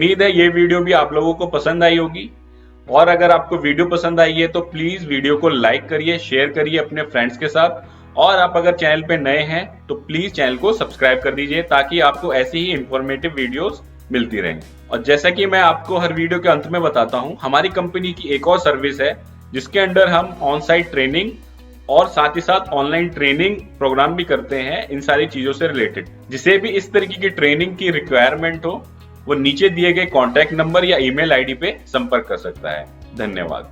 उम्मीद है ये वीडियो भी आप लोगों को पसंद आई होगी, और अगर आपको वीडियो पसंद आई है तो प्लीज वीडियो को लाइक करिए, शेयर करिए अपने फ्रेंड्स के साथ, और आप अगर चैनल पे नए हैं तो प्लीज चैनल को सब्सक्राइब कर दीजिए ताकि आपको ऐसी ही इंफॉर्मेटिव वीडियोस मिलती रहें। और जैसा कि मैं आपको हर वीडियो के अंत में बताता हूं, हमारी कंपनी की एक और सर्विस है जिसके अंडर हम ऑन साइट ट्रेनिंग और साथ ही साथ ऑनलाइन ट्रेनिंग प्रोग्राम भी करते हैं इन सारी चीजों से रिलेटेड। जिसे भी इस तरीके की ट्रेनिंग की रिक्वायरमेंट हो वो नीचे दिए गए कॉन्टैक्ट नंबर या ईमेल आईडी पे संपर्क कर सकता है। धन्यवाद।